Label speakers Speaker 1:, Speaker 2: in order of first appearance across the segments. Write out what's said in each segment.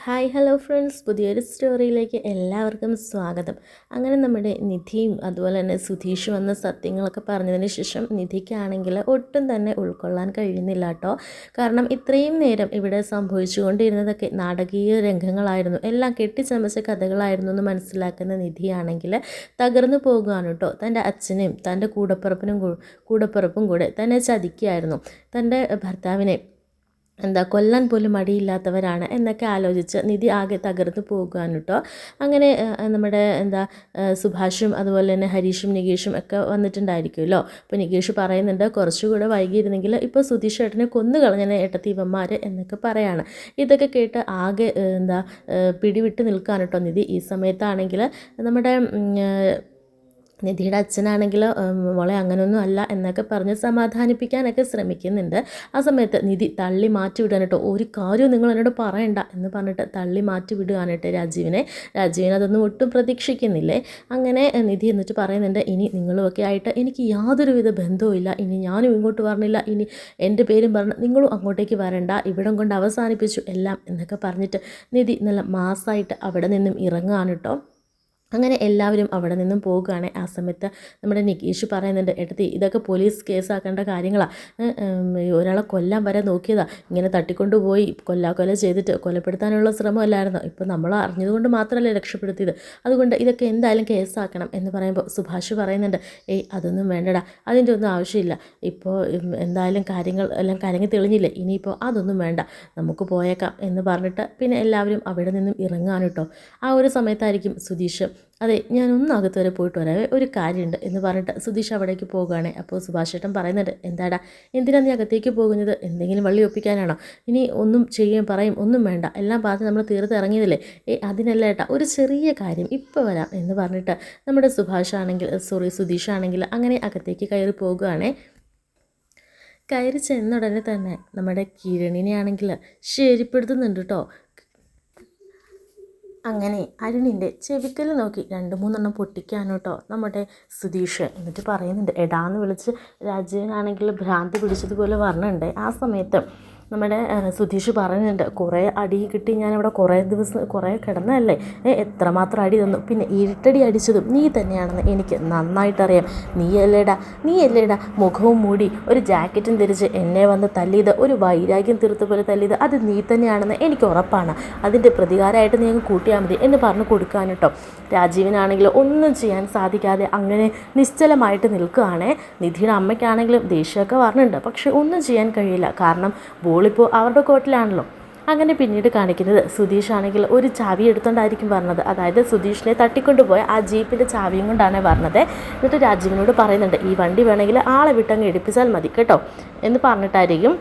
Speaker 1: Hi hello friends, പുതിയൊരു സ്റ്റോറിയിലേക്ക് എല്ലാവർക്കും സ്വാഗതം. അങ്ങനെ നമ്മുടെ നിധിയും അതുപോലെ തന്നെ സുധീഷും വന്ന സത്യങ്ങളൊക്കെ പറഞ്ഞതിന് ശേഷം നിധിക്കാണെങ്കിൽ ഒട്ടും തന്നെ ഉൾക്കൊള്ളാൻ കഴിയുന്നില്ല കേട്ടോ. കാരണം ഇത്രയും നേരം ഇവിടെ സംഭവിച്ചുകൊണ്ടിരുന്നതൊക്കെ നാടകീയ രംഗങ്ങളായിരുന്നു, എല്ലാം കെട്ടിച്ചമച്ച കഥകളായിരുന്നു എന്ന് മനസ്സിലാക്കുന്ന നിധിയാണെങ്കിൽ തകർന്നു പോകുകയാണ് കേട്ടോ. തൻ്റെ അച്ഛനെയും തൻ്റെ കൂടപ്പിറപ്പും കൂടെ തന്നെ ചതിക്കുകയായിരുന്നു. തൻ്റെ ഭർത്താവിനെ കൊല്ലാൻ പോലും മടിയില്ലാത്തവരാണ് എന്നൊക്കെ ആലോചിച്ച് നിധി ആകെ തകർന്നു പോകുകയാണ് കേട്ടോ. അങ്ങനെ നമ്മുടെ സുഭാഷും അതുപോലെ തന്നെ ഹരീഷും നികേഷും ഒക്കെ വന്നിട്ടുണ്ടായിരിക്കുമല്ലോ. അപ്പോൾ നികേഷ് പറയുന്നുണ്ട്, കുറച്ചുകൂടെ വൈകിയിരുന്നെങ്കിൽ ഇപ്പോൾ സുധീഷ് ഏട്ടനെ കൊന്നു കളഞ്ഞ ഏട്ടത്തീവന്മാർ എന്നൊക്കെ പറയാണ്. ഇതൊക്കെ കേട്ട് ആകെ പിടിവിട്ട് നിൽക്കുകയാണ് കേട്ടോ നിധി. ഈ സമയത്താണെങ്കിൽ നമ്മുടെ നിധിയുടെ അച്ഛനാണെങ്കിൽ മോളെ അങ്ങനെയൊന്നും അല്ല എന്നൊക്കെ പറഞ്ഞ് സമാധാനിപ്പിക്കാനൊക്കെ ശ്രമിക്കുന്നുണ്ട്. ആ സമയത്ത് നിധി തള്ളി മാറ്റി വിടുകയാണ് കേട്ടോ. ഒരു കാര്യവും നിങ്ങൾ എന്നോട് പറയണ്ട എന്ന് പറഞ്ഞിട്ട് തള്ളി മാറ്റി വിടുകയാണ് കേട്ടോ രാജീവിനെ അതൊന്നും ഒട്ടും പ്രതീക്ഷിക്കുന്നില്ലേ. അങ്ങനെ നിധി എന്നിട്ട് പറയുന്നുണ്ട്, ഇനി നിങ്ങളുമൊക്കെ ആയിട്ട് എനിക്ക് യാതൊരുവിധ ബന്ധവുമില്ല, ഇനി ഞാനും ഇങ്ങോട്ട് വരണില്ല, ഇനി എൻ്റെ പേരും പറഞ്ഞ് നിങ്ങളും അങ്ങോട്ടേക്ക് വരണ്ട, ഇവിടം കൊണ്ട് അവസാനിപ്പിച്ചു എല്ലാം എന്നൊക്കെ പറഞ്ഞിട്ട് നിധി നല്ല മാസമായിട്ട് അവിടെ നിന്നും ഇറങ്ങുകയാണ് കേട്ടോ. അങ്ങനെ എല്ലാവരും അവിടെ നിന്നും പോകുകയാണ്. ആ സമയത്ത് നമ്മുടെ നികേഷ് പറയുന്നുണ്ട്, എടുത്തി ഇതൊക്കെ പോലീസ് കേസാക്കേണ്ട കാര്യങ്ങളാണ്, ഒരാളെ കൊല്ലാൻ വരെ നോക്കിയതാണ്, ഇങ്ങനെ തട്ടിക്കൊണ്ടുപോയി കൊല ചെയ്തിട്ട് കൊലപ്പെടുത്താനുള്ള ശ്രമമല്ലായിരുന്നു, ഇപ്പോൾ നമ്മൾ അറിഞ്ഞതുകൊണ്ട് മാത്രമല്ലേ രക്ഷപ്പെടുത്തിയത്, അതുകൊണ്ട് ഇതൊക്കെ എന്തായാലും കേസാക്കണം എന്ന് പറയുമ്പോൾ സുഭാഷ് പറയുന്നുണ്ട്, അതൊന്നും വേണ്ടടാ, അതിൻ്റെ ഒന്നും ആവശ്യമില്ല, ഇപ്പോൾ എന്തായാലും കാര്യങ്ങൾ കലങ്ങി തെളിഞ്ഞില്ലേ, ഇനിയിപ്പോൾ അതൊന്നും വേണ്ട, നമുക്ക് പോയേക്കാം എന്ന് പറഞ്ഞിട്ട് പിന്നെ എല്ലാവരും അവിടെ നിന്നും ഇറങ്ങാൻ കേട്ടോ. ആ ഒരു സമയത്തായിരിക്കും സുധീഷ്, അതെ ഞാനൊന്നും അകത്ത് വരെ പോയിട്ട് വരാവേ, ഒരു കാര്യമുണ്ട് എന്ന് പറഞ്ഞിട്ട് സുധീഷ് അവിടേക്ക് പോകുകയാണ്. അപ്പോൾ സുഭാഷ് ഏട്ടൻ പറയുന്നുണ്ട്, എന്താടാ എന്തിനാണ് നീ അകത്തേക്ക് പോകുന്നത്, എന്തെങ്കിലും വള്ളി ഒപ്പിക്കാനാണോ, ഇനി ഒന്നും പറയും ഒന്നും വേണ്ട, എല്ലാം പറഞ്ഞ് നമ്മൾ തീർത്ത് ഇറങ്ങിയതല്ലേ, അതിനല്ല ഏട്ടാ ഒരു ചെറിയ കാര്യം ഇപ്പോൾ വരാം എന്ന് പറഞ്ഞിട്ട് നമ്മുടെ സുധീഷ് ആണെങ്കിൽ അങ്ങനെ അകത്തേക്ക് കയറി പോകുകയാണേ. കയറി ചെന്നുടനെ തന്നെ നമ്മുടെ കിരണിനെ ആണെങ്കിൽ ശരിപ്പെടുത്തുന്നുണ്ട് കേട്ടോ. അങ്ങനെ അരുണിൻ്റെ ചെവിക്കൽ നോക്കി 2-3 പൊട്ടിക്കാണ് കേട്ടോ നമ്മുടെ സുധീഷ്. എന്നിട്ട് പറയുന്നുണ്ട്, എടാന്ന് വിളിച്ച് രാജീവനാണെങ്കിൽ ഭ്രാന്തി പിടിച്ചതുപോലെ പറഞ്ഞിട്ടുണ്ട്. ആ സമയത്ത് നമ്മുടെ സുധീഷ് പറയുന്നുണ്ട്, കുറേ അടി കിട്ടി ഞാനിവിടെ കുറേ കിടന്നതല്ലേ, എത്രമാത്രം അടി തന്നു, പിന്നെ ഇരുട്ടടി അടിച്ചതും നീ തന്നെയാണെന്ന് എനിക്ക് നന്നായിട്ടറിയാം, നീയല്ലേടാ മുഖവും മൂടി ഒരു ജാക്കറ്റും ധരിച്ച് എന്നെ വന്ന് തല്ലിയത്, ഒരു വൈരാഗ്യം തീർത്ത പോലെ തല്ലിയത്, അത് നീ തന്നെയാണെന്ന് എനിക്ക് ഉറപ്പാണ്, അതിൻ്റെ പ്രതികാരമായിട്ട് നീ അങ്ങ് കൂട്ടിയാൽ മതി എന്ന് പറഞ്ഞു കൊടുക്കാൻ കേട്ടോ. രാജീവിനാണെങ്കിൽ ഒന്നും ചെയ്യാൻ സാധിക്കാതെ അങ്ങനെ നിശ്ചലമായിട്ട് നിൽക്കുകയാണേ. നിധിയുടെ അമ്മയ്ക്കാണെങ്കിലും ദേഷ്യമൊക്കെ പറഞ്ഞിട്ടുണ്ട്, പക്ഷെ ഒന്നും ചെയ്യാൻ കഴിയില്ല, കാരണം ബോളിപ്പോൾ അവരുടെ കോർട്ടിലാണല്ലോ. അങ്ങനെ പിന്നീട് കാണിക്കുന്നത് സുധീഷ് ആണെങ്കിൽ ഒരു ചാവി എടുത്തുകൊണ്ടായിരിക്കും പറഞ്ഞത്, അതായത് സുധീഷിനെ തട്ടിക്കൊണ്ടുപോയ ആ ജീപ്പിൻ്റെ ചാവിയും കൊണ്ടാണ് പറഞ്ഞത്. എന്നിട്ട് രാജീവിനോട് പറയുന്നുണ്ട്, ഈ വണ്ടി വേണമെങ്കിൽ ആളെ വിട്ടങ്ങ് എടുപ്പിച്ചാൽ മതി കേട്ടോ എന്ന് പറഞ്ഞിട്ടായിരിക്കും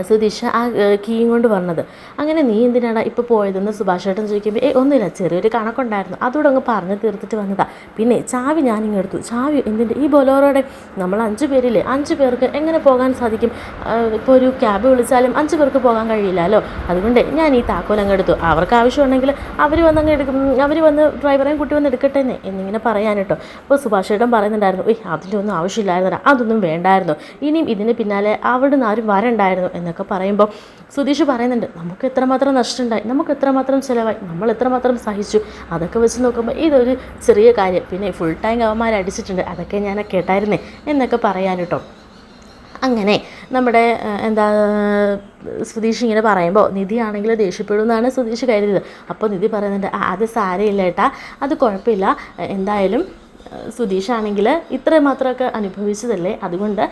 Speaker 1: സുധീഷ് ആ കീയും കൊണ്ട് വന്നത്. അങ്ങനെ നീ എന്തിനാണ് ഇപ്പോൾ പോയതെന്ന് സുഭാഷ് ഏട്ടൻ ചോദിക്കുമ്പോൾ ഒന്നുമില്ല, ചെറിയൊരു കണക്കുണ്ടായിരുന്നു, അതോടെ അങ്ങ് പറഞ്ഞു തീർത്തിട്ട് വന്നതാ, പിന്നെ ചാവി ഞാനിങ്ങെടുത്തു. ചാവി എന്തിൻ്റെ, ഈ ബൊലോറോടെ നമ്മൾ 5 പേരില്ലേ, 5 പേർക്ക് എങ്ങനെ പോകാൻ സാധിക്കും, ഇപ്പോൾ ഒരു ക്യാബ് വിളിച്ചാലും 5 പേർക്ക് പോകാൻ കഴിയില്ലല്ലോ, അതുകൊണ്ട് ഞാൻ ഈ താക്കോൽ അങ്ങ് എടുത്തു, അവർക്ക് ആവശ്യമുണ്ടെങ്കിൽ അവർ വന്ന് ഡ്രൈവറേയും കൂട്ടി വന്ന് എടുക്കട്ടെ എന്നിങ്ങനെ പറയാൻ കേട്ടോ. അപ്പോൾ സുഭാഷ് ഏട്ടൻ പറയുന്നുണ്ടായിരുന്നു, അതിൻ്റെ ഒന്നും ആവശ്യമില്ലായിരുന്നോ, അതൊന്നും വേണ്ടായിരുന്നു, ഇനിയും ഇതിന് പിന്നാലെ അവിടെ നിന്ന് ആരും വരണ്ടായിരുന്നു എന്നൊക്കെ പറയുമ്പോൾ സുധീഷ് പറയുന്നുണ്ട്, നമുക്ക് എത്രമാത്രം നഷ്ടമുണ്ടായി, നമുക്ക് എത്രമാത്രം ചിലവായി, നമ്മൾ എത്രമാത്രം സഹിച്ചു, അതൊക്കെ വെച്ച് നോക്കുമ്പോൾ ഇതൊരു ചെറിയ കാര്യം, പിന്നെ ഫുൾ ടൈം അവന്മാർ അടിച്ചിട്ടുണ്ട്, അതൊക്കെ ഞാൻ കേട്ടായിരുന്നേ എന്നൊക്കെ പറയാൻ കേട്ടോ. അങ്ങനെ നമ്മുടെ സുധീഷ് ഇങ്ങനെ പറയുമ്പോൾ നിധിയാണെങ്കിൽ ദേഷ്യപ്പെടുമെന്നാണ് സുധീഷ് കരുതിയത്. അപ്പോൾ നിധി പറയുന്നുണ്ട്, അത് സാരമില്ല ഏട്ടാ, അത് കുഴപ്പമില്ല, എന്തായാലും സുധീഷാണെങ്കിൽ ഇത്രയും മാത്രമൊക്കെ അനുഭവിച്ചതല്ലേ, അതുകൊണ്ട്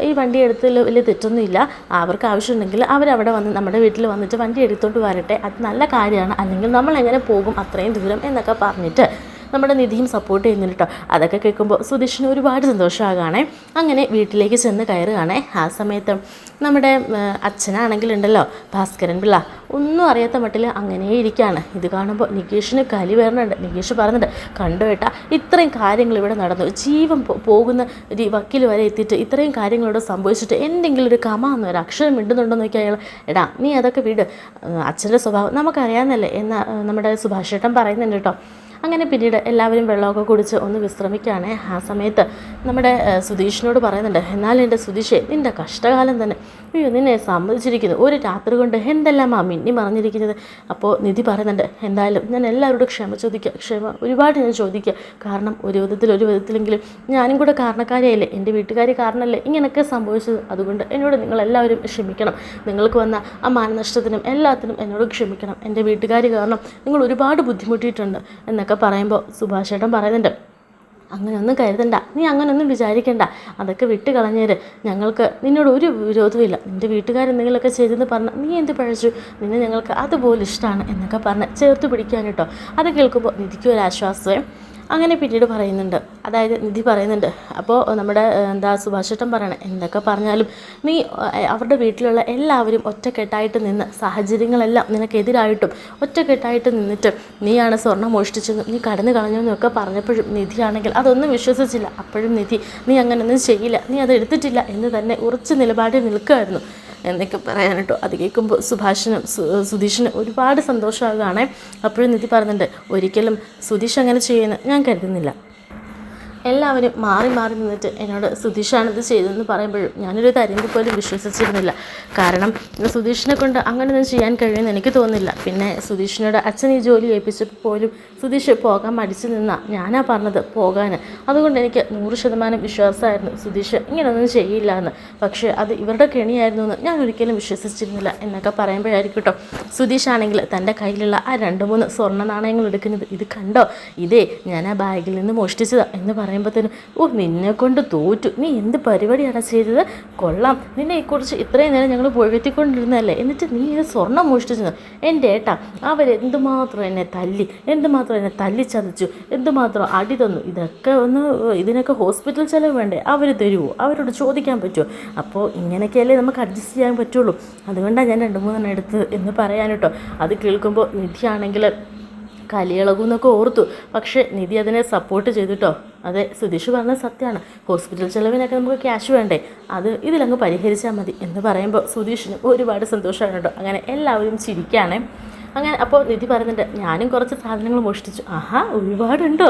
Speaker 1: ഈ വണ്ടി എടുത്തതിൽ വലിയ തെറ്റൊന്നുമില്ല, അവർക്ക് ആവശ്യമുണ്ടെങ്കിൽ അവരവിടെ വന്ന് നമ്മുടെ വീട്ടിൽ വന്നിട്ട് വണ്ടി എടുത്തോണ്ട് വരട്ടെ, അത് നല്ല കാര്യമാണ്, അല്ലെങ്കിൽ നമ്മൾ എങ്ങനെ പോകും അത്രയും ദൂരം എന്നൊക്കെ പറഞ്ഞിട്ട് നമ്മുടെ നിധിയും സപ്പോർട്ട് ചെയ്യുന്നുണ്ട് കേട്ടോ. അതൊക്കെ കേൾക്കുമ്പോൾ സുധീഷിന് ഒരുപാട് സന്തോഷമാകാണേ. അങ്ങനെ വീട്ടിലേക്ക് ചെന്ന് കയറുകയാണേ. ആ സമയത്ത് നമ്മുടെ അച്ഛനാണെങ്കിലുണ്ടല്ലോ ഭാസ്കരൻ പിള്ള ഒന്നും അറിയാത്ത മട്ടിൽ അങ്ങനെ ഇരിക്കുകയാണ്. ഇത് കാണുമ്പോൾ നികേഷിന് കലി വരുന്നുണ്ട്. നികേഷ് പറയുന്നുണ്ട്, കണ്ടു കേട്ടാ ഇത്രയും കാര്യങ്ങൾ ഇവിടെ നടന്നു, ജീവൻ പോകുന്ന ഒരു വക്കീൽ വരെ എത്തിയിട്ട് ഇത്രയും കാര്യങ്ങളിവിടെ സംഭവിച്ചിട്ട് എന്തെങ്കിലും ഒരു കമാന്ന് ഒരു അക്ഷരം മിണ്ടുന്നുണ്ടോ നോക്കി അയാൾ, എടാ നീ അതൊക്കെ വിട്, അച്ഛൻ്റെ സ്വഭാവം നമുക്കറിയാമെന്നല്ലേ എന്ന് നമ്മുടെ സുഭാഷേട്ടൻ പറയുന്നുണ്ട് കേട്ടോ. അങ്ങനെ പിന്നീട് എല്ലാവരും വെള്ളമൊക്കെ കുടിച്ച് ഒന്ന് വിശ്രമിക്കുകയാണ്. ആ സമയത്ത് നമ്മുടെ സുധീഷിനോട് പറയുന്നുണ്ട്, എന്നാലും എൻ്റെ സുധീഷേ, നിൻ്റെ കഷ്ടകാലം തന്നെ, അയ്യോ നിന്നെ സമ്മതിച്ചിരിക്കുന്നു, ഒരു രാത്രി കൊണ്ട് എന്തെല്ലാമാ മിന്നി മറിഞ്ഞിരിക്കുന്നത്. അപ്പോൾ നിധി പറയുന്നുണ്ട്, എന്തായാലും ഞാൻ എല്ലാവരോടും ക്ഷമ ചോദിക്കുക, ക്ഷമ ഒരുപാട് ഞാൻ ചോദിക്കുക. കാരണം ഒരു വിധത്തിലെങ്കിലും ഞാനും കൂടെ കാരണക്കാരിയല്ലേ, എൻ്റെ വീട്ടുകാരി കാരണമല്ലേ ഇങ്ങനെയൊക്കെ സംഭവിച്ചത്. അതുകൊണ്ട് എന്നോട് നിങ്ങളെല്ലാവരും ക്ഷമിക്കണം. നിങ്ങൾക്ക് വന്ന ആ മാനനഷ്ടത്തിനും എല്ലാത്തിനും എന്നോട് ക്ഷമിക്കണം. എൻ്റെ വീട്ടുകാർ കാരണം നിങ്ങൾ ഒരുപാട് ബുദ്ധിമുട്ടിയിട്ടുണ്ട് എന്നൊക്കെ പറയുമ്പോൾ സുഭാഷ് ചേട്ടൻ പറയുന്നുണ്ട്, അങ്ങനെയൊന്നും കരുതണ്ട, നീ അങ്ങനെയൊന്നും വിചാരിക്കണ്ട, അതൊക്കെ വിട്ട് കളഞ്ഞേര്. ഞങ്ങൾക്ക് നിന്നോട് ഒരു വിരോധമില്ല. നിൻ്റെ വീട്ടുകാരെന്തെങ്കിലുമൊക്കെ ചെയ്തെന്ന് പറഞ്ഞാൽ നീ എന്ത് പഴച്ചു, നിന്നെ ഞങ്ങൾക്ക് അതുപോലെ ഇഷ്ടമാണ് എന്നൊക്കെ പറഞ്ഞ് ചേർത്ത് പിടിക്കാൻ കേട്ടോ. അത് കേൾക്കുമ്പോൾ നിധിക്കും ഒരു ആശ്വാസമേ. അങ്ങനെ പിന്നീട് പറയുന്നുണ്ട്, അതായത് നിധി പറയുന്നുണ്ട്, അപ്പോൾ നമ്മുടെ സുഭാഷ് ചേട്ടൻ പറയണേ, എന്തൊക്കെ പറഞ്ഞാലും നീ അവരുടെ വീട്ടിലുള്ള എല്ലാവരും ഒറ്റക്കെട്ടായിട്ട് നിന്ന് സാഹചര്യങ്ങളെല്ലാം നിനക്കെതിരായിട്ടും ഒറ്റക്കെട്ടായിട്ട് നിന്നിട്ട് നീയാണ് സ്വർണ്ണം മോഷ്ടിച്ചെന്ന് നീ കടന്നു കളഞ്ഞെന്നൊക്കെ പറഞ്ഞപ്പോഴും നിധിയാണെങ്കിൽ അതൊന്നും വിശ്വസിച്ചില്ല. അപ്പോഴും നിധി നീ അങ്ങനെയൊന്നും ചെയ്യില്ല, നീ അത് എടുത്തിട്ടില്ല എന്ന് തന്നെ ഉറച്ച നിലപാടിൽ നിൽക്കുമായിരുന്നു എന്നൊക്കെ പറയാൻ കേട്ടോ. അത് കേൾക്കുമ്പോൾ സുധീഷിനും ഒരുപാട് സന്തോഷമാകുകയാണ്. അപ്പോഴും നിധി പറയുന്നുണ്ട്, ഒരിക്കലും സുധീഷ് അങ്ങനെ ചെയ്യുമെന്ന് ഞാൻ കരുതുന്നില്ല. എല്ലാവരും മാറി മാറി നിന്നിട്ട് എന്നോട് സുധീഷാണിത് ചെയ്തതെന്ന് പറയുമ്പോഴും ഞാനൊരു തരിമ്പ് പോലും വിശ്വസിച്ചിരുന്നില്ല. കാരണം സുധീഷിനെ കൊണ്ട് അങ്ങനെയൊന്നും ചെയ്യാൻ കഴിയുമെന്ന് എനിക്ക് തോന്നുന്നില്ല. പിന്നെ സുധീഷിനോട് അച്ഛൻ ഈ ജോലി ഏൽപ്പിച്ചപ്പോൾ പോലും സുധീഷ് പോകാൻ മടിച്ചു നിന്നാ ഞാനാ പറഞ്ഞത് പോകാൻ. അതുകൊണ്ട് എനിക്ക് 100% വിശ്വാസമായിരുന്നു സുധീഷ് ഇങ്ങനെയൊന്നും ചെയ്യില്ല എന്ന്. പക്ഷേ അത് ഇവരുടെ കെണിയായിരുന്നു എന്ന് ഞാൻ ഒരിക്കലും വിശ്വസിച്ചിരുന്നില്ല എന്നൊക്കെ പറയുമ്പോഴായിരിക്കും കേട്ടോ സുധീഷാണെങ്കിൽ തൻ്റെ കയ്യിലുള്ള ആ 2-3 സ്വർണ്ണ നാണയങ്ങൾ എടുക്കുന്നത്. ഇത് കണ്ടോ, ഇതേ ഞാൻ ആ ബാഗിൽ നിന്ന് മോഷ്ടിച്ചതാണ് എന്ന് പറയുമ്പോഴത്തേനും, നിന്നെ കൊണ്ട് തോറ്റു, നീ എന്ത് പരിപാടിയാണ് ചെയ്തത്, കൊള്ളാം, നിന്നെക്കുറിച്ച് ഇത്രയും നേരം ഞങ്ങൾ പുകഴ്ത്തിക്കൊണ്ടിരുന്നതല്ലേ, എന്നിട്ട് നീ ഇത് സ്വർണ്ണം മോഷ്ടിച്ചത്. എൻ്റെ ഏട്ടാ അവരെന്തുമാത്രം എന്നെ തല്ലിച്ചതച്ചു, എന്തുമാത്രം അടി തന്നു, ഇതിനൊക്കെ ഹോസ്പിറ്റൽ ചിലവ് വേണ്ടേ, അവർ തരുമോ, അവരോട് ചോദിക്കാൻ പറ്റുമോ. അപ്പോൾ ഇങ്ങനെയൊക്കെയല്ലേ നമുക്ക് അഡ്ജസ്റ്റ് ചെയ്യാൻ പറ്റുള്ളൂ. അതുകൊണ്ടാണ് ഞാൻ 2-3 എടുത്ത് എന്ന് പറയാൻ കേട്ടോ. അത് കേൾക്കുമ്പോൾ നിധിയാണെങ്കിൽ കലിയിളകുമെന്നൊക്കെ ഓർത്തു. പക്ഷേ നിധി അതിനെ സപ്പോർട്ട് ചെയ്തിട്ടോ. അതെ, സുധീഷ് പറഞ്ഞത് സത്യമാണ്, ഹോസ്പിറ്റൽ ചിലവിനൊക്കെ നമുക്ക് ക്യാഷ് വേണ്ടേ, അത് ഇതിലങ്ങ് പരിഹരിച്ചാൽ മതി എന്ന് പറയുമ്പോൾ സുധീഷിന് ഒരുപാട് സന്തോഷമാണ് കേട്ടോ. അങ്ങനെ എല്ലാവരും ചിരിക്കുകയാണ്. അങ്ങനെ അപ്പോൾ നിധി പറയുന്നുണ്ട്, ഞാനും കുറച്ച് സാധനങ്ങൾ മോഷ്ടിച്ചു. ആഹാ, ഒരുപാടുണ്ടോ,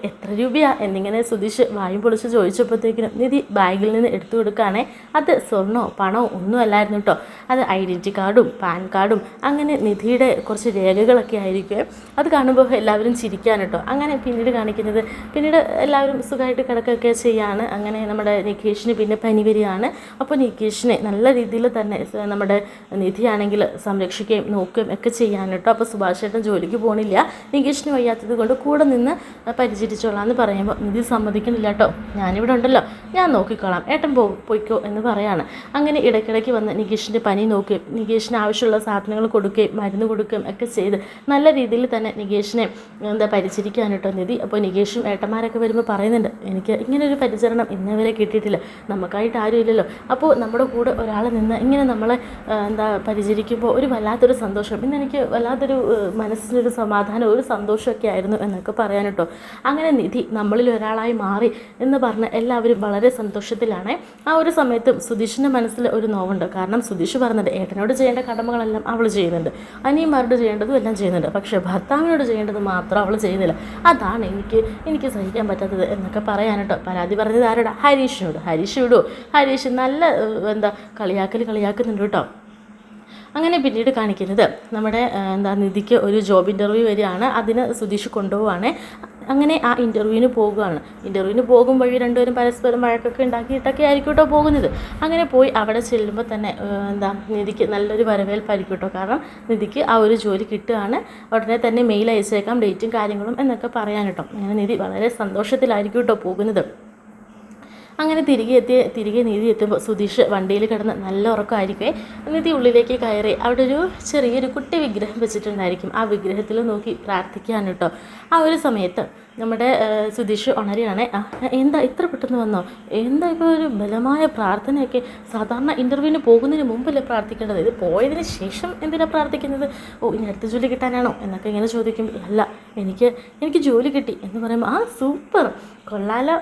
Speaker 1: എത്ര രൂപയാ എന്നിങ്ങനെ സുധീഷ് വായും പൊളിച്ച് ചോദിച്ചപ്പോഴത്തേക്കിനും നിധി ബാഗിൽ നിന്ന് എടുത്തു കൊടുക്കുകയാണേ. അത് സ്വർണ്ണമോ പണമോ ഒന്നും അല്ലായിരുന്നു കേട്ടോ. അത് ഐഡൻറ്റിറ്റി കാർഡും പാൻ കാർഡും അങ്ങനെ നിധിയുടെ കുറച്ച് രേഖകളൊക്കെ ആയിരിക്കും. അത് കാണുമ്പോൾ എല്ലാവരും ചിരിക്കാൻ കേട്ടോ. അങ്ങനെ പിന്നീട് എല്ലാവരും സുഖമായിട്ട് കിടക്കുകയൊക്കെ ചെയ്യാണ്. അങ്ങനെ നമ്മുടെ നികേഷിന് പിന്നെ പനി വരികയാണ്. അപ്പോൾ നികേഷിനെ നല്ല രീതിയിൽ തന്നെ നമ്മുടെ നിധിയാണെങ്കിൽ സംരക്ഷിക്കുകയും നോക്കുകയും ഒക്കെ ചെയ്യാൻ കേട്ടോ. അപ്പോൾ സുഭാഷ് ചേട്ടൻ ജോലിക്ക് പോകണില്ല, നികേഷിന് വയ്യാത്തത് കൊണ്ട് കൂടെ നിന്ന് പരിചരിച്ചോളാം എന്ന് പറയുമ്പോൾ നിധി സമ്മതിക്കണില്ല കേട്ടോ. ഞാനിവിടെ ഉണ്ടല്ലോ, ഞാൻ നോക്കിക്കോളാം, ഏട്ടൻ പോയിക്കോ എന്ന് പറയാണ്. അങ്ങനെ ഇടയ്ക്കിടയ്ക്ക് വന്ന് നികേഷിൻ്റെ പനി നോക്കുകയും നികേഷിന് ആവശ്യമുള്ള സാധനങ്ങൾ കൊടുക്കുകയും മരുന്ന് കൊടുക്കുകയും ഒക്കെ ചെയ്ത് നല്ല രീതിയിൽ തന്നെ നികേഷിനെ പരിചരിക്കാൻ കേട്ടോ നിധി. അപ്പോൾ നികേഷും ഏട്ടന്മാരൊക്കെ വരുമ്പോൾ പറയുന്നുണ്ട്, എനിക്ക് ഇങ്ങനൊരു പരിചരണം ഇന്നേവരെ കിട്ടിയിട്ടില്ല, നമുക്കായിട്ട് ആരും ഇല്ലല്ലോ. അപ്പോൾ നമ്മുടെ കൂടെ ഒരാൾ നിന്ന് ഇങ്ങനെ നമ്മളെ പരിചരിക്കുമ്പോൾ ഒരു വല്ലാത്തൊരു സന്തോഷം, ഇന്നെനിക്ക് വല്ലാത്തൊരു മനസ്സിനൊരു സമാധാനം, ഒരു സന്തോഷമൊക്കെ ആയിരുന്നു എന്നൊക്കെ പറയാൻ കേട്ടോ. അങ്ങനെ നിധി നമ്മളിൽ ഒരാളായി മാറി എന്ന് പറഞ്ഞ് എല്ലാവരും വളരെ സന്തോഷത്തിലാണ്. ആ ഒരു സമയത്തും സുധീഷിൻ്റെ മനസ്സിൽ ഒരു നോവുണ്ട്. കാരണം സുധീഷ് പറഞ്ഞത് ഏട്ടനോട് ചെയ്യേണ്ട കടമകളെല്ലാം അവൾ ചെയ്യുന്നുണ്ട്, അനിയന്മാരോട് ചെയ്യേണ്ടതും എല്ലാം ചെയ്യുന്നുണ്ട്, പക്ഷേ ഭർത്താവിനോട് ചെയ്യേണ്ടത് മാത്രം അവൾ ചെയ്യുന്നില്ല. അതാണ് എനിക്ക് സഹിക്കാൻ പറ്റാത്തത് എന്നൊക്കെ പറയാൻ കേട്ടോ. പരാതി പറഞ്ഞത് ആരോടാ? ഹരീഷിനോട്. ഹരീഷ് വിടുമോ? ഹരീഷ് നല്ല കളിയാക്കുന്നുണ്ട് കേട്ടോ. അങ്ങനെ പിന്നീട് കാണിക്കുന്നത് നമ്മുടെ നിധിക്ക് ഒരു ജോബ് ഇൻ്റർവ്യൂ വരികയാണ്. അതിന് സുധീഷ് കൊണ്ടുപോവാണ്. അങ്ങനെ ആ ഇൻ്റർവ്യൂവിന് പോകുകയാണ്. ഇൻ്റർവ്യൂവിന് പോകും വഴി രണ്ടുപേരും പരസ്പരം വഴക്കൊക്കെ ഉണ്ടാക്കിയിട്ടൊക്കെ ആയിരിക്കും കേട്ടോ പോകുന്നത്. അങ്ങനെ പോയി അവിടെ ചെല്ലുമ്പോൾ തന്നെ നിധിക്ക് നല്ലൊരു വരവേൽപ്പായിരിക്കും കേട്ടോ. കാരണം നിധിക്ക് ആ ഒരു ജോലി കിട്ടുകയാണ്. ഉടനെ തന്നെ മെയിൽ അയച്ചേക്കാം, ഡേറ്റും കാര്യങ്ങളും എന്നൊക്കെ പറയാൻ കേട്ടോ. അങ്ങനെ നിധി വളരെ സന്തോഷത്തിലായിരിക്കും കേട്ടോ പോകുന്നത്. അങ്ങനെ തിരികെ നിധി എത്തുമ്പോൾ സുധീഷ് വണ്ടിയിൽ കിടന്ന് നല്ല ഉറക്കമായിരിക്കുമേ. നിധി ഉള്ളിലേക്ക് കയറി അവിടെ ഒരു ചെറിയൊരു കുട്ടി വിഗ്രഹം വെച്ചിട്ടുണ്ടായിരിക്കും. ആ വിഗ്രഹത്തിൽ നോക്കി പ്രാർത്ഥിക്കാൻ കേട്ടോ. ആ ഒരു സമയത്ത് നമ്മുടെ സുധീഷ് ഉണരുകയാണ്. എന്താ ഇത്ര പെട്ടെന്ന് വന്നോ? എന്താ ഇപ്പോൾ ഒരു ബലമായ പ്രാർത്ഥനയൊക്കെ? സാധാരണ ഇൻ്റർവ്യൂവിന് പോകുന്നതിന് മുമ്പല്ലേ പ്രാർത്ഥിക്കേണ്ടത്? ഇത് പോയതിന് ശേഷം എന്തിനാണ് പ്രാർത്ഥിക്കുന്നത്? ഓ, ഇനി അടുത്ത ജോലി കിട്ടാനാണോ എന്നൊക്കെ ഇങ്ങനെ ചോദിക്കും. അല്ല, എനിക്ക് ജോലി കിട്ടി എന്ന് പറയുമ്പോൾ സൂപ്പർ, കൊള്ളാലോ,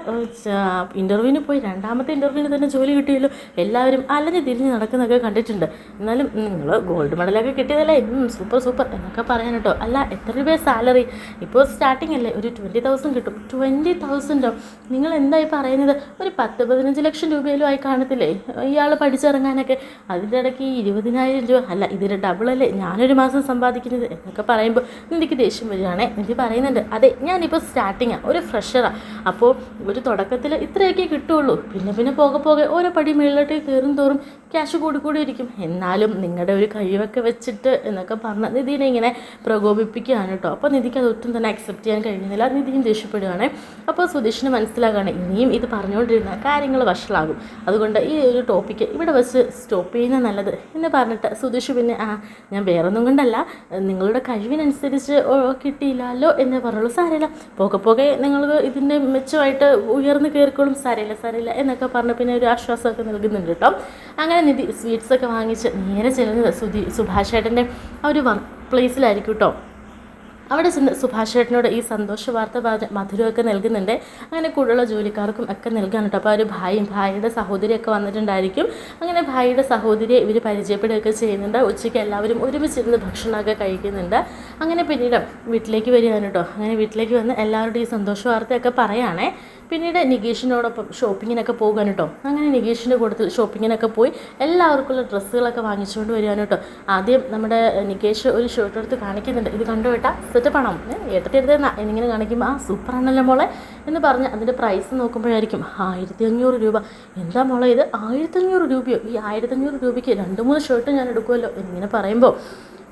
Speaker 1: ഇൻ്റർവ്യൂവിന് പോയി രണ്ടാമത്തെ ഇൻ്റർവ്യൂവിന് തന്നെ ജോലി കിട്ടിയല്ലോ, എല്ലാവരും അലഞ്ഞ് തിരിഞ്ഞ് നടക്കുന്നതൊക്കെ കണ്ടിട്ടുണ്ട്, എന്നാലും നിങ്ങൾ ഗോൾഡ് മെഡലൊക്കെ കിട്ടിയതല്ലേ, സൂപ്പർ സൂപ്പർ എന്നൊക്കെ പറയാൻ കേട്ടോ. അല്ല, എത്ര രൂപ സാലറി? ഇപ്പോൾ സ്റ്റാർട്ടിംഗ് അല്ലേ, ഒരു 20,000 കിട്ടും. 20,000ഓ? നിങ്ങൾ എന്തായി പറയുന്നത്? ഒരു 10-15 ലക്ഷം രൂപയിലും ആയി കാണത്തില്ലേ ഇയാൾ പഠിച്ചിറങ്ങാനൊക്കെ? അതിൻ്റെ ഇടയ്ക്ക് 20,000 രൂപ, അല്ല ഇതിന് ഡബിളല്ലേ ഞാനൊരു മാസം സമ്പാദിക്കുന്നത് എന്നൊക്കെ പറയുമ്പോൾ നിധിക്ക് ദേഷ്യം വരികയാണേ. നിധി പറയുന്നുണ്ട്, അതെ ഞാനിപ്പോൾ സ്റ്റാർട്ടിങ്ങാണ്, ഒരു ഫ്രഷറാണ്, അപ്പോൾ ഒരു തുടക്കത്തിൽ ഇത്രയൊക്കെ കിട്ടുള്ളൂ, പിന്നെ പോകെ പോകെ ഓരോ പടി മുകളിലോട്ട് കയറും തോറും ക്യാഷ് കൂടി ഇരിക്കും, എന്നാലും നിങ്ങളുടെ ഒരു കഴിവൊക്കെ വെച്ചിട്ട് എന്നൊക്കെ പറഞ്ഞ് നിധിനെ ഇങ്ങനെ പ്രകോപിപ്പിക്കുകയാണ് കേട്ടോ. അപ്പോൾ നിധിക്ക് അത് ഒട്ടും തന്നെ അക്സെപ്റ്റ് ചെയ്യാൻ കഴിയുന്നില്ല. നിധിയും ദേഷ്യപ്പെടുകയാണ്. അപ്പോൾ സുധീഷിന് മനസ്സിലാക്കുകയാണ് ഇനിയും ഇത് പറഞ്ഞുകൊണ്ടിരുന്ന കാര്യങ്ങൾ വഷളാകും, അതുകൊണ്ട് ഈ ഒരു ടോപ്പിക്ക് ഇവിടെ വെച്ച് സ്റ്റോപ്പ് ചെയ്യുന്നത് നല്ലത് എന്ന് പറഞ്ഞിട്ട് സുധീഷ് പിന്നെ ഞാൻ വേറൊന്നും കൊണ്ടല്ല, നിങ്ങളുടെ കഴിവിനനുസരിച്ച് കിട്ടിയില്ലല്ലോ എന്ന് പറയുള്ളൂ, സാരമില്ല, പോകെ നിങ്ങൾക്ക് ഇതിൻ്റെ മെച്ചമായിട്ട് ഉയർന്നു കയറിക്കോളും, സാരമില്ല എന്നൊക്കെ പറഞ്ഞ് പിന്നെ ഒരു ആശ്വാസമൊക്കെ നൽകുന്നുണ്ട് കേട്ടോ. അങ്ങനെ നിധി സ്വീറ്റ്സൊക്കെ വാങ്ങിച്ച് നേരെ ചെല്ലുന്നത് സുഭാഷ് ചേട്ടൻ്റെ ആ ഒരു വർക്ക് പ്ലേസിലായിരിക്കും കേട്ടോ. അവിടെ ചെന്ന് സുഭാഷ് ചേട്ടനോട് ഈ സന്തോഷ വാർത്ത മധുരമൊക്കെ നൽകുന്നുണ്ട്. അങ്ങനെ കൂടുതലുള്ള ജോലിക്കാർക്കും ഒക്കെ നൽകാൻ കേട്ടോ. അപ്പോൾ ഒരു ഭായിയുടെ സഹോദരിയൊക്കെ വന്നിട്ടുണ്ടായിരിക്കും. അങ്ങനെ ഭായിയുടെ സഹോദരിയെ ഇവർ പരിചയപ്പെടുകയൊക്കെ ചെയ്യുന്നുണ്ട്. ഉച്ചയ്ക്ക് എല്ലാവരും ഒരുമിച്ചിരുന്ന് ഭക്ഷണമൊക്കെ കഴിക്കുന്നുണ്ട്. അങ്ങനെ പിന്നീട് വീട്ടിലേക്ക് വരികയാണ് കേട്ടോ. അങ്ങനെ വീട്ടിലേക്ക് വന്ന് എല്ലാവരുടെയും ഈ സന്തോഷ വാർത്തയൊക്കെ പറയുകയാണേ. പിന്നീട് നികേഷിനോടൊപ്പം ഷോപ്പിങ്ങിനൊക്കെ പോകാൻ കേട്ടോ. അങ്ങനെ നികേഷിൻ്റെ കൂട്ടത്തിൽ ഷോപ്പിങ്ങിനൊക്കെ പോയി എല്ലാവർക്കുള്ള ഡ്രസ്സുകളൊക്കെ വാങ്ങിച്ചുകൊണ്ട് വരികയാണ് കേട്ടോ. ആദ്യം നമ്മുടെ നികേഷ് ഒരു ഷർട്ട് എടുത്ത് കാണിക്കുന്നുണ്ട്. ഇത് കണ്ടു കേട്ടാ, സെറ്റപ്പാണോ? ഏട്ടത്തി എടുത്തേന്നാ എന്നിങ്ങനെ കാണിക്കുമ്പോൾ സൂപ്പറാണല്ലോ മോളെ എന്ന് പറഞ്ഞ് അതിൻ്റെ പ്രൈസ് നോക്കുമ്പോഴായിരിക്കും 1500 രൂപ. എന്താ മോളെ ഇത് 1500 രൂപയോ? ഈ 1500 രൂപയ്ക്ക് 2-3 ഷർട്ട് ഞാൻ എടുക്കുമല്ലോ എന്നിങ്ങനെ പറയുമ്പോൾ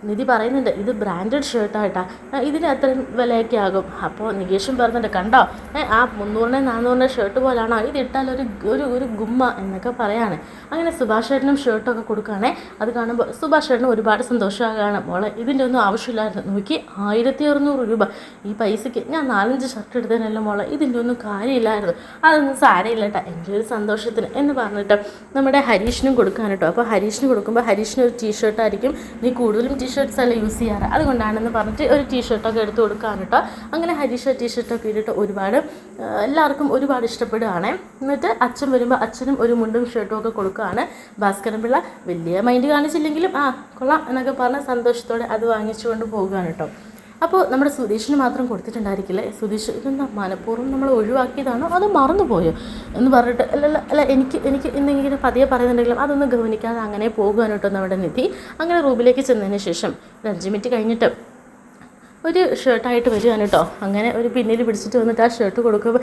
Speaker 1: നിധി പറയുന്നുണ്ട്, ഇത് ബ്രാൻഡഡ് ഷർട്ടായിട്ടാ, ഇതിന് അത്രയും വിലയൊക്കെ ആകും. അപ്പോൾ നികേഷും പറഞ്ഞിട്ട്, കണ്ടോ ആ 300-400 ഷർട്ട് പോലാണോ, ഇത് ഇട്ടാൽ ഒരു ഗുമ്മ എന്നൊക്കെ പറയാണ്. അങ്ങനെ സുഭാഷ് ചേട്ടനും ഷർട്ടൊക്കെ കൊടുക്കുകയാണേ. അത് കാണുമ്പോൾ സുഭാഷ് ചേട്ടനും ഒരുപാട് സന്തോഷമാകാണ്. മോളെ ഇതിൻ്റെ ഒന്നും ആവശ്യമില്ലായിരുന്നു, നോക്കി 1600 രൂപ, ഈ പൈസയ്ക്ക് ഞാൻ 4-5 ഷർട്ട് എടുത്തതിനല്ലോ മോളെ, ഇതിൻ്റെ ഒന്നും കാര്യമില്ലായിരുന്നു, അതൊന്നും സാരമില്ല കേട്ടോ, എൻ്റെ ഒരു സന്തോഷത്തിന് എന്ന് പറഞ്ഞിട്ട് നമ്മുടെ ഹരീഷിനും കൊടുക്കാൻ കേട്ടോ. അപ്പോൾ ഹരീഷിന് കൊടുക്കുമ്പോൾ ഹരീഷിന് ഒരു ടീഷർട്ടായിരിക്കും, നീ കൂടുതലും ടീഷർട്ട്സ് അല്ല യൂസ് ചെയ്യാറ്, അതുകൊണ്ടാണെന്ന് പറഞ്ഞിട്ട് ഒരു ടീഷർട്ടൊക്കെ എടുത്ത് കൊടുക്കാൻ കേട്ടോ. അങ്ങനെ ഹരീഷ് ടീഷർട്ടൊക്കെ ഇട്ടിട്ട് എല്ലാവർക്കും ഒരുപാട് ഇഷ്ടപ്പെടുകയാണ്. എന്നിട്ട് അച്ഛൻ വരുമ്പോൾ അച്ഛനും ഒരു മുണ്ടും ഷർട്ടും ഒക്കെ കൊടുക്കുകയാണ്. ഭാസ്കരൻ പിള്ള വലിയ മൈൻഡ് കാണിച്ചില്ലെങ്കിലും കൊള്ളാം എന്നൊക്കെ പറഞ്ഞ് സന്തോഷത്തോടെ അത് വാങ്ങിച്ചുകൊണ്ട് പോകുകയാണ് കേട്ടോ. അപ്പോൾ നമ്മുടെ സുധീഷിന് മാത്രം കൊടുത്തിട്ടുണ്ടായിരിക്കില്ലേ. സുധീഷ് ഇതെന്താ മനഃപൂർവ്വം നമ്മൾ ഒഴിവാക്കിയതാണോ അതോ മറന്നുപോയോ എന്ന് പറഞ്ഞിട്ട് അല്ല എനിക്ക് എന്തെങ്കിലും പതിയെ പറയുന്നുണ്ടെങ്കിലും അതൊന്നും ഗവനിക്കാതെ അങ്ങനെ പോകുകയാണ് കേട്ടോ നമ്മുടെ നിധി. അങ്ങനെ റൂമിലേക്ക് ചെന്നതിന് ശേഷം 5 മിനിറ്റ് കഴിഞ്ഞിട്ട് ഒരു ഷർട്ടായിട്ട് വരികയാണ് കേട്ടോ. അങ്ങനെ ഒരു പിന്നിൽ പിടിച്ചിട്ട് വന്നിട്ട് ആ ഷർട്ട് കൊടുക്കുമ്പോൾ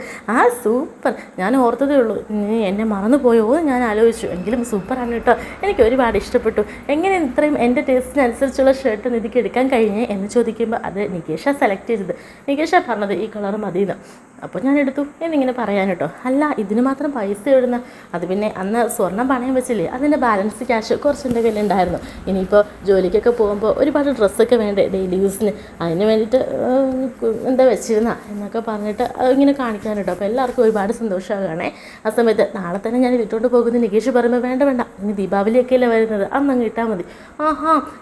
Speaker 1: സൂപ്പർ, ഞാൻ ഓർത്തതേ ഉള്ളൂ, നീ എന്നെ മറന്നു പോയോ ഞാൻ ആലോചിച്ചു, എങ്കിലും സൂപ്പറാണ് കേട്ടോ, എനിക്ക് ഒരുപാട് ഇഷ്ടപ്പെട്ടു, എങ്ങനെ ഇത്രയും എൻ്റെ ടേസ്റ്റിനനുസരിച്ചുള്ള ഷർട്ട് നിധിക്ക് എടുക്കാൻ കഴിഞ്ഞേ എന്ന് ചോദിക്കുമ്പോൾ അത് നികേഷാണ് സെലക്ട് ചെയ്തത്, നികേഷാണ് പറഞ്ഞത് ഈ കളർ മതിയെന്ന്. അപ്പോൾ ഞാൻ എടുത്തു എന്നിങ്ങനെ പറയാൻ കേട്ടോ. അല്ല, ഇതിന് മാത്രം പൈസ ഇടുന്ന, അത് പിന്നെ അന്ന് സ്വർണ്ണം പണയം വെച്ചില്ലേ, അതിൻ്റെ ബാലൻസ് ക്യാഷ് കുറച്ചിൻ്റെ വില ഉണ്ടായിരുന്നു. ഇനിയിപ്പോൾ ജോലിക്കൊക്കെ പോകുമ്പോൾ ഒരുപാട് ഡ്രസ്സൊക്കെ വേണ്ടേ ഡെയിലി യൂസിന്, അതിന് വേണ്ടിയിട്ട് എന്താ വെച്ചിരുന്ന എന്നൊക്കെ പറഞ്ഞിട്ട് ഇങ്ങനെ കാണിക്കാൻ കേട്ടോ. അപ്പോൾ എല്ലാവർക്കും ഒരുപാട് സന്തോഷമാകുകയാണേ. ആ സമയത്ത് നാളെ തന്നെ ഞാൻ ഇട്ടുകൊണ്ട് പോകുന്നത് നികേഷ് പറയുമ്പോൾ വേണ്ട ഇനി ദീപാവലിയൊക്കെ അല്ലേ വരുന്നത്, അന്നങ്ങ് ഇട്ടാൽ മതി.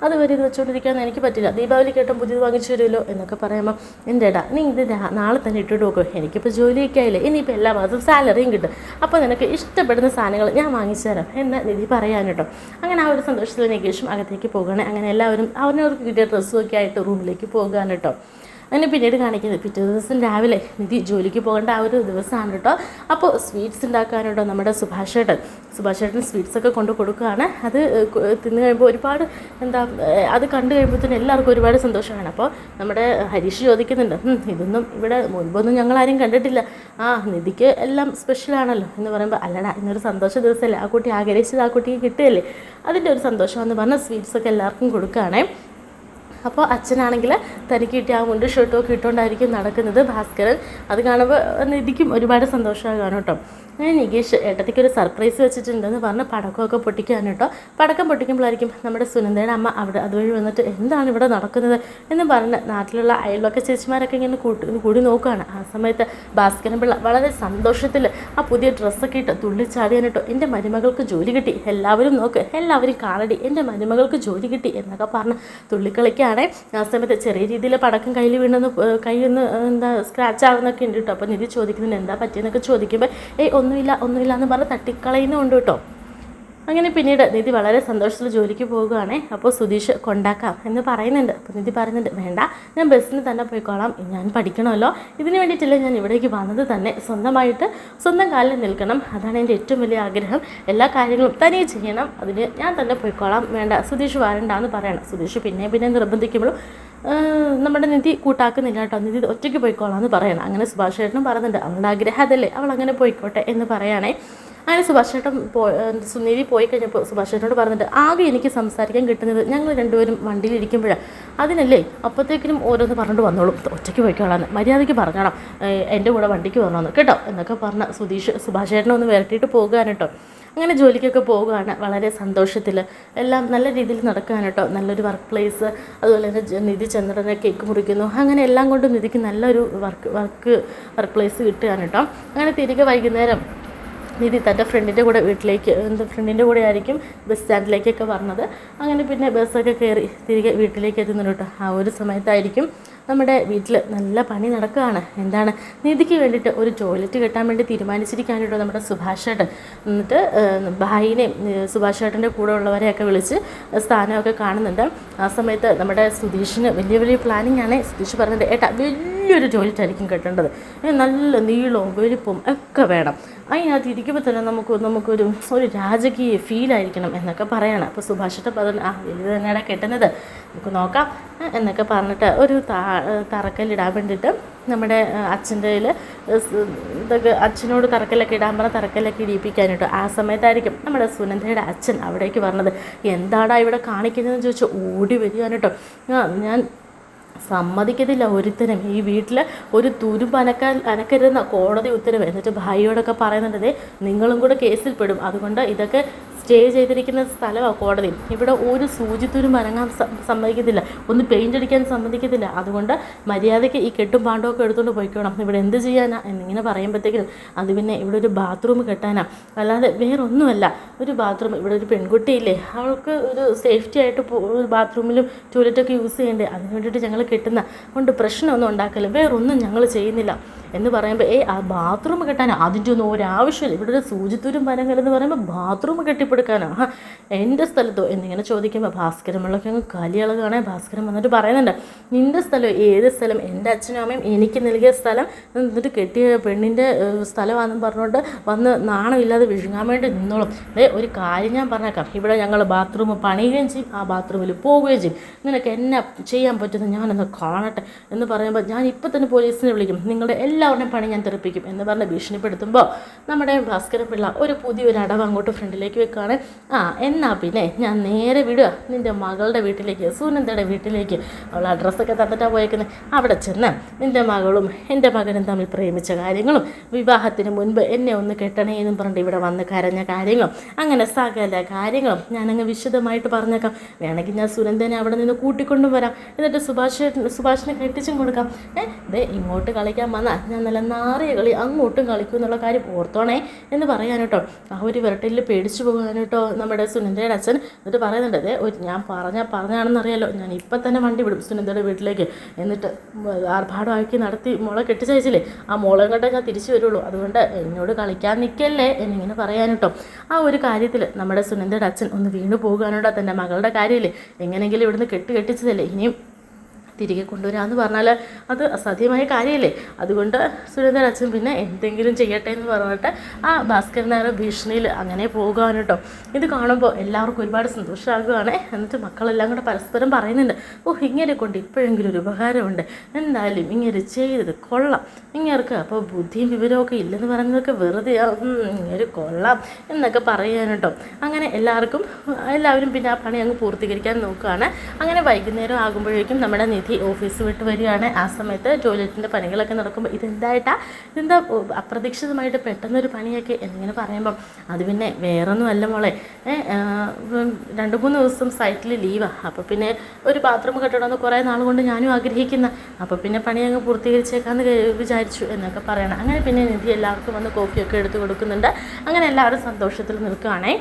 Speaker 1: അത് വരെ ഇത് വെച്ചുകൊണ്ടിരിക്കാൻ എനിക്ക് പറ്റില്ല, ദീപാവലി കേട്ടോ പുതിയത് വാങ്ങിച്ചു തരുമല്ലോ എന്നൊക്കെ പറയുമ്പോൾ എൻ്റെ ഏട്ടാ നീ ഇത് നാളെ തന്നെ ഇട്ടിട്ട് നോക്കും, എനിക്കിപ്പോൾ ജോലിയൊക്കെ ആയില്ലേ, ഇനിയിപ്പോൾ എല്ലാ മാസവും സാലറിയും കിട്ടും, അപ്പോൾ നിനക്ക് ഇഷ്ടപ്പെടുന്ന സാധനങ്ങൾ ഞാൻ വാങ്ങിച്ചു തരാം എന്ന് നിധി പറയാൻ കേട്ടോ. അങ്ങനെ ആ ഒരു സന്തോഷത്തിൽ നികേഷും അകത്തേക്ക് പോകണേ. അങ്ങനെ എല്ലാവരും അവനവർക്ക് കിട്ടിയ ഡ്രസ്സും ഒക്കെ ആയിട്ട് റൂമിലേക്ക് പോകാൻ കേട്ടോ. അങ്ങനെ പിന്നീട് കാണിക്കുന്നത് പിറ്റേ ദിവസം രാവിലെ നിധി ജോലിക്ക് പോകേണ്ട ആ ഒരു ദിവസമാണ് കേട്ടോ. അപ്പോൾ സ്വീറ്റ്സ് ഉണ്ടാക്കാനുണ്ടോ നമ്മുടെ സുഭാഷ് ചേട്ടൻ സ്വീറ്റ്സൊക്കെ കൊണ്ട് കൊടുക്കുകയാണ്. അത് തിന്നു കഴിയുമ്പോൾ ഒരുപാട് അത് കണ്ടു കഴിയുമ്പോഴത്തേനും എല്ലാവർക്കും ഒരുപാട് സന്തോഷമാണ്. അപ്പോൾ നമ്മുടെ ഹരീഷ് ചോദിക്കുന്നുണ്ട്, ഇതൊന്നും ഇവിടെ മുൻപൊന്നും ഞങ്ങളാരും കണ്ടിട്ടില്ല, നിധിക്ക് എല്ലാം സ്പെഷ്യലാണല്ലോ എന്ന് പറയുമ്പോൾ, അല്ലടാ ഇന്നൊരു സന്തോഷ ദിവസമല്ലേ, ആ കുട്ടി ആഗ്രഹിച്ചത് ആ കുട്ടിക്ക് കിട്ടുകയല്ലേ, അതിൻ്റെ ഒരു സന്തോഷമെന്ന് പറഞ്ഞാൽ സ്വീറ്റ്സൊക്കെ എല്ലാവർക്കും കൊടുക്കുകയാണേ. അപ്പോൾ അച്ഛനാണെങ്കിൽ തനിക്ക് കിട്ടിയ ആ മുണ്ട് ഷർട്ടും ഒക്കെ ഇട്ടുകൊണ്ടായിരിക്കും നടക്കുന്നത് ഭാസ്കരൻ. അത് കാണുമ്പോൾ നിധിക്കും ഒരുപാട് സന്തോഷമാകാണ് കേട്ടോ. നികേഷ് ഏട്ടത്തിക്കൊരു സർപ്രൈസ് വെച്ചിട്ടുണ്ടെന്ന് പറഞ്ഞ് പടക്കമൊക്കെ പൊട്ടിക്കാൻ കേട്ടോ. പടക്കം പൊട്ടിക്കുമ്പോഴായിരിക്കും നമ്മുടെ സുനന്ദയുടെ അമ്മ അവിടെ അതുവഴി വന്നിട്ട് എന്താണ് ഇവിടെ നടക്കുന്നത് എന്ന് പറഞ്ഞ് നാട്ടിലുള്ള അയൽവക്ക ചേച്ചിമാരൊക്കെ ഇങ്ങനെ കൂടി നോക്കുകയാണ്. ആ സമയത്ത് ഭാസ്കരൻ പിള്ള വളരെ സന്തോഷത്തിൽ ആ പുതിയ ഡ്രസ്സൊക്കെ ഇട്ട് തുള്ളിച്ചാടിയാൻ കേട്ടോ. എൻ്റെ മരുമകൾക്ക് ജോലി കിട്ടി, എല്ലാവരും നോക്ക്, എല്ലാവരും കാണടി, എൻ്റെ മരുമകൾക്ക് ജോലി കിട്ടി എന്നൊക്കെ പറഞ്ഞ് തുള്ളിക്കളിക്കുകയാണ്. ആ സമയത്ത് ചെറിയ രീതിയിൽ പടക്കം കയ്യിൽ വീണെന്ന് കയ്യൊന്ന് എന്താ സ്ക്രാച്ച് ആകുന്നൊക്കെ ഉണ്ട് കേട്ടോ. അപ്പോൾ നിധി ചോദിക്കുന്നുണ്ട് എന്താ പറ്റിയെന്നൊക്കെ ചോദിക്കുമ്പോൾ ഒന്നുമില്ല എന്ന് പറഞ്ഞ് തട്ടിക്കളയുന്നുണ്ട് കേട്ടോ. അങ്ങനെ പിന്നീട് നിധി വളരെ സന്തോഷത്തിൽ ജോലിക്ക് പോവുകയാണേ. അപ്പോൾ സുധീഷ് കൊണ്ടാക്കാം എന്ന് പറയുന്നുണ്ട്. അപ്പോൾ നിധി പറയുന്നുണ്ട് വേണ്ട, ഞാൻ ബസ്സിന് തന്നെ പോയിക്കോളാം, ഞാൻ പഠിക്കണമല്ലോ, ഇതിന് വേണ്ടിയിട്ടല്ലേ ഞാൻ ഇവിടേക്ക് വന്നത് തന്നെ, സ്വന്തം കാലിൽ നിൽക്കണം, അതാണ് എൻ്റെ ഏറ്റവും വലിയ ആഗ്രഹം, എല്ലാ കാര്യങ്ങളും തനിയെ ചെയ്യണം, അതിന് ഞാൻ തന്നെ പോയിക്കോളാം, വേണ്ട സുധീഷ് വരണ്ടെന്ന് പറയണം. സുധീഷ് പിന്നെ നിർബന്ധിക്കുമ്പോഴും നമ്മുടെ നിധി കൂട്ടാക്കുന്നില്ല കേട്ടോ. നിധി ഒറ്റയ്ക്ക് പോയിക്കോളാം എന്ന് പറയണം. അങ്ങനെ സുഭാഷ് ചേട്ടനും പറയുന്നുണ്ട് അവളുടെ ആഗ്രഹം അതല്ലേ, അവൾ അങ്ങനെ പോയിക്കോട്ടെ എന്ന് പറയുകയാണേ. അങ്ങനെ സുഭാഷ് ചേട്ടൻ നിധി പോയി കഴിഞ്ഞപ്പോൾ സുഭാഷ് ചേട്ടനോട് പറഞ്ഞിട്ട് ആകെ എനിക്ക് സംസാരിക്കാൻ കിട്ടുന്നത് ഞങ്ങൾ രണ്ടുപേരും വണ്ടിയിലിരിക്കുമ്പോഴാണ്, അതിനല്ലേ അപ്പോഴത്തേക്കിനും ഓരോന്ന് പറഞ്ഞിട്ട് വന്നോളും, ഒറ്റയ്ക്ക് പോയിക്കോളാന്ന് മര്യാദയ്ക്ക് പറഞ്ഞോണം, എൻ്റെ കൂടെ വണ്ടിക്ക് വരണമെന്ന് കേട്ടോ എന്നൊക്കെ പറഞ്ഞ സുഭാഷ് ചേട്ടനെ ഒന്ന് വരട്ടിയിട്ട് പോകുകയാണ് കേട്ടോ. അങ്ങനെ ജോലിക്കൊക്കെ പോവുകയാണ് വളരെ സന്തോഷത്തിൽ, എല്ലാം നല്ല രീതിയിൽ നടക്കുകയാണ് കേട്ടോ. നല്ലൊരു വർക്ക് പ്ലേസ്, അതുപോലെ തന്നെ നിധി ചന്ദ്രനെ കേക്ക് മുറിക്കുന്നു, അങ്ങനെ എല്ലാം കൊണ്ടും നിധിക്ക് നല്ലൊരു വർക്ക് പ്ലേസ് കിട്ടുകയാണ് കേട്ടോ. അങ്ങനെ തിരികെ വൈകുന്നേരം നിധി തൻ്റെ ഫ്രണ്ടിൻ്റെ കൂടെ ആയിരിക്കും ബസ് സ്റ്റാൻഡിലേക്കൊക്കെ വന്നത്. അങ്ങനെ പിന്നെ ബസ്സൊക്കെ കയറി തിരികെ വീട്ടിലേക്ക് എത്തുന്നുണ്ട് കേട്ടോ. ആ ഒരു സമയത്തായിരിക്കും നമ്മുടെ വീട്ടിൽ നല്ല പണി നടക്കുകയാണ്. എന്താണ്, നിധിക്ക് വേണ്ടിയിട്ട് ഒരു ടോയ്ലറ്റ് കെട്ടാൻ വേണ്ടി തീരുമാനിച്ചിരിക്കുകയാണ് കേട്ടോ നമ്മുടെ സുഭാഷ് ചേട്ടൻ. എന്നിട്ട് ഭായിനെയും സുഭാഷ് ചേട്ടൻ്റെ കൂടെ ഉള്ളവരെയൊക്കെ വിളിച്ച് സ്ഥാനമൊക്കെ കാണുന്നുണ്ട്. ആ സമയത്ത് നമ്മുടെ സുധീഷിന് വലിയ പ്ലാനിങ് ആണ്. സുധീഷ് പറഞ്ഞിട്ട് ഏട്ടാ വലിയൊരു ടോയ്ലറ്റ് ആയിരിക്കും കെട്ടേണ്ടത്, നല്ല നീളവും വലുപ്പവും ഒക്കെ വേണം, അതിനകത്ത് ഇരിക്കുമ്പോൾ തന്നെ നമുക്കൊരു രാജകീയ ഫീലായിരിക്കണം എന്നൊക്കെ പറയണം. അപ്പോൾ സുഭാഷ് ചേട്ടൻ പറഞ്ഞു വലുത് തന്നെയാണ് കെട്ടുന്നത്, നമുക്ക് നോക്കാം എന്നൊക്കെ പറഞ്ഞിട്ട് ഒരു തറക്കല്ലിടാൻ വേണ്ടിയിട്ട് നമ്മുടെ അച്ഛൻ്റെ ഇതൊക്കെ അച്ഛനോട് തറക്കല്ലൊക്കെ ഇടാൻ പറഞ്ഞാൽ തറക്കല്ലൊക്കെ ഇടിയിപ്പിക്കാനിട്ടോ. ആ സമയത്തായിരിക്കും നമ്മുടെ സുനന്ദയുടെ അച്ഛൻ അവിടേക്ക് പറഞ്ഞത്. എന്താടാ ഇവിടെ കാണിക്കുന്നതെന്ന് ചോദിച്ചാൽ ഓടി വരികയാണ് കേട്ടോ. ഞാൻ സമ്മതിക്കത്തില്ല ഒരുത്തരം ഈ വീട്ടിൽ ഒരു തുരുമ്പ് അനക്കരുതെന്ന കോടതി ഉത്തരവ്. എന്നിട്ട് ഭായിയോടൊക്കെ പറയുന്നുണ്ട് നിങ്ങളും കൂടെ കേസിൽ പെടും, അതുകൊണ്ട് ഇതൊക്കെ സ്റ്റേ ചെയ്തിരിക്കുന്ന സ്ഥലമാണ് കോടതി, ഇവിടെ ഒരു സൂചിത്തുരും അനങ്ങാൻ സമ്മതിക്കത്തില്ല, ഒന്ന് പെയിൻ്റ് അടിക്കാൻ സമ്മതിക്കത്തില്ല, അതുകൊണ്ട് മര്യാദയ്ക്ക് ഈ കെട്ടും പാണ്ടമൊക്കെ എടുത്തുകൊണ്ട് പോയിക്കോണം, ഇവിടെ എന്ത് ചെയ്യാനാ എന്നിങ്ങനെ പറയുമ്പോഴത്തേക്കും അത് പിന്നെ ഇവിടെ ഒരു ബാത്റൂം കെട്ടാനാ, അല്ലാതെ വേറൊന്നുമല്ല, ഒരു ബാത്റൂം, ഇവിടെ ഒരു പെൺകുട്ടിയില്ലേ അവൾക്ക് ഒരു സേഫ്റ്റി ആയിട്ട് ബാത്റൂമിലും ടോയ്ലറ്റൊക്കെ യൂസ് ചെയ്യണ്ടേ, അതിന് വേണ്ടിയിട്ട് ഞങ്ങൾ കെട്ടുന്ന കൊണ്ട് പ്രശ്നമൊന്നും ഉണ്ടാക്കല്ല, വേറൊന്നും ഞങ്ങൾ ചെയ്യുന്നില്ല എന്ന് പറയുമ്പോൾ ആ ബാത്റൂം കെട്ടാനാ, അതിൻ്റെ ഒന്നും ഒരാവശ്യമില്ല, ഇവിടെ ഒരു സൂചിത്തുരും പനങ്കലെന്ന് പറയുമ്പോൾ ബാത്റൂം കെട്ടിപ്പടുക്കാനാ എൻ്റെ സ്ഥലത്തോ എന്നിങ്ങനെ ചോദിക്കുമ്പോൾ ഭാസ്കരമുള്ളൊക്കെ അങ്ങ് കലിയളകാണ്. ഭാസ്കരൻ വന്നിട്ട് പറയുന്നുണ്ട് നിൻ്റെ സ്ഥലം ഏത് സ്ഥലം, എൻ്റെ അച്ഛനും അമ്മയും എനിക്ക് നൽകിയ സ്ഥലം, എന്നിട്ട് കെട്ടിയ പെണ്ണിൻ്റെ സ്ഥലമാണെന്ന് പറഞ്ഞുകൊണ്ട് വന്ന് നാണമില്ലാതെ വിഴുങ്ങാൻ വേണ്ടി നിന്നോളും. ഒരു കാര്യം ഞാൻ പറഞ്ഞേക്കാം, ഇവിടെ ഞങ്ങൾ ബാത്റൂം പണിയുകയും ചെയ്യും, ആ ബാത്റൂമിൽ പോവുകയും ചെയ്യും, നിനക്ക് എന്നെ ചെയ്യാൻ പറ്റുന്ന ഞാനൊന്ന് കാണട്ടെ എന്ന് പറയുമ്പോൾ ഞാൻ ഇപ്പം തന്നെ പോലീസിനെ വിളിക്കും, നിങ്ങളുടെ എല്ലാവരുടെയും പണി ഞാൻ തെറിപ്പിക്കും എന്ന് പറഞ്ഞ് ഭീഷണിപ്പെടുത്തുമ്പോൾ നമ്മുടെ ഭാസ്കരൻ പിള്ള ഒരു പുതിയൊരു അടവ് അങ്ങോട്ട് ഫ്രണ്ടിലേക്ക് വെക്കുകയാണ്. എന്നാൽ പിന്നെ ഞാൻ നേരെ വിടുക നിൻ്റെ മകളുടെ വീട്ടിലേക്ക്, സുനന്ദയുടെ വീട്ടിലേക്ക്, അവൾ അഡ്രസ്സൊക്കെ തന്നിട്ടാണ് പോയേക്കുന്നത്, അവിടെ ചെന്ന് നിൻ്റെ മകളും എൻ്റെ മകനും തമ്മിൽ പ്രേമിച്ച കാര്യങ്ങളും വിവാഹത്തിന് മുൻപ് എന്നെ ഒന്ന് കെട്ടണേ എന്നും പറഞ്ഞിട്ട് ഇവിടെ വന്ന് കരഞ്ഞ കാര്യങ്ങളും അങ്ങനെ സകല കാര്യങ്ങളും ഞാനങ്ങ് വിശദമായിട്ട് പറഞ്ഞേക്കാം. വേണമെങ്കിൽ ഞാൻ സുനന്ദനെ അവിടെ നിന്ന് കൂട്ടിക്കൊണ്ടും വരാം, എന്നിട്ട് സുഭാഷിനെ കെട്ടിച്ചും കൊടുക്കാം. ഇങ്ങോട്ട് കളിക്കാൻ വന്നാൽ ഞാൻ നല്ല നാറിയ കളി അങ്ങോട്ടും കളിക്കും എന്നുള്ള കാര്യം ഓർത്തോണേ എന്ന് പറയാൻ കേട്ടോ. ആ ഒരു വിരട്ടിൽ പേടിച്ചു പോകാൻ കേട്ടോ നമ്മുടെ സുനന്ദയുടെ അച്ഛൻ. എന്നിട്ട് പറയുന്നുണ്ട് ഞാൻ പറഞ്ഞാണെന്നറിയാലോ, ഞാൻ ഇപ്പം തന്നെ വണ്ടി വിടും സുനന്ദയുടെ വീട്ടിലേക്ക്, എന്നിട്ട് ആർഭാടമാക്കി നടത്തി മോളെ കെട്ടിച്ചയച്ചില്ലേ, ആ മോളെ കണ്ടേ ഞാൻ തിരിച്ചു വരുള്ളൂ, അതുകൊണ്ട് എന്നോട് കളിക്കാൻ നിൽക്കല്ലേ എന്നിങ്ങനെ പറയാൻ കേട്ടോ. ആ ഒരു കാര്യത്തിൽ നമ്മുടെ സുനന്ദയുടെ അച്ഛൻ ഒന്ന് വീണു പോകുകയാണോട്ടോ. തൻ്റെ മകളുടെ കാര്യമില്ലേ എങ്ങനെയെങ്കിലും ഇവിടുന്ന് കെട്ടിച്ചതല്ലേ, ഇനിയും തിരികെ കൊണ്ടുവരാമെന്ന് പറഞ്ഞാൽ അത് അസാധ്യമായ കാര്യമല്ലേ, അതുകൊണ്ട് സുരേന്ദ്രൻ അച്ഛൻ പിന്നെ എന്തെങ്കിലും ചെയ്യട്ടെ എന്ന് പറഞ്ഞിട്ട് ആ ഭാസ്കരൻ നായർ ഭീഷണിയിൽ അങ്ങനെ പോകുകയാണ് കേട്ടോ. ഇത് കാണുമ്പോൾ എല്ലാവർക്കും ഒരുപാട് സന്തോഷമാകുകയാണ്. എന്നിട്ട് മക്കളെല്ലാം കൂടെ പരസ്പരം പറയുന്നുണ്ട് ഇങ്ങനെ കൊണ്ട് ഇപ്പോഴെങ്കിലും ഒരു ഉപകാരമുണ്ട്, എന്തായാലും ഇങ്ങനെ ചെയ്തത് കൊള്ളാം, ഇങ്ങേർക്ക് അപ്പോൾ ബുദ്ധിയും വിവരമൊക്കെ ഇല്ലെന്ന് പറയുന്നതൊക്കെ വെറുതെ ഇങ്ങനെ കൊള്ളാം എന്നൊക്കെ പറയാൻ കേട്ടോ. അങ്ങനെ എല്ലാവരും പിന്നെ ആ പണി അങ്ങ് പൂർത്തീകരിക്കാൻ നോക്കുകയാണ്. അങ്ങനെ വൈകുന്നേരം ആകുമ്പോഴേക്കും നമ്മുടെ നിധി ഓഫീസ് വിട്ട് വരികയാണ്. ആ സമയത്ത് ടോയ്ലറ്റിൻ്റെ പണികളൊക്കെ നടക്കുമ്പോൾ ഇതെന്താ അപ്രതീക്ഷിതമായിട്ട് പെട്ടെന്നൊരു പണിയൊക്കെ എന്നിങ്ങനെ പറയുമ്പം അത് പിന്നെ വേറൊന്നും അല്ല മോളെ, 2-3 ദിവസം സൈറ്റിൽ ലീവാണ്. അപ്പോൾ പിന്നെ ഒരു ബാത്റൂം കെട്ടണമെന്ന് കുറേ നാൾ കൊണ്ട് ഞാനും ആഗ്രഹിക്കുന്ന, അപ്പോൾ പിന്നെ പണി അങ്ങ് പൂർത്തീകരിച്ചേക്കാമെന്ന് വിചാരിച്ചു എന്നൊക്കെ പറയണം. അങ്ങനെ പിന്നെ നിധി എല്ലാവർക്കും വന്ന് കോഫിയൊക്കെ എടുത്ത് കൊടുക്കുന്നുണ്ട്. അങ്ങനെ എല്ലാവരും സന്തോഷത്തിൽ നിൽക്കുകയാണേ.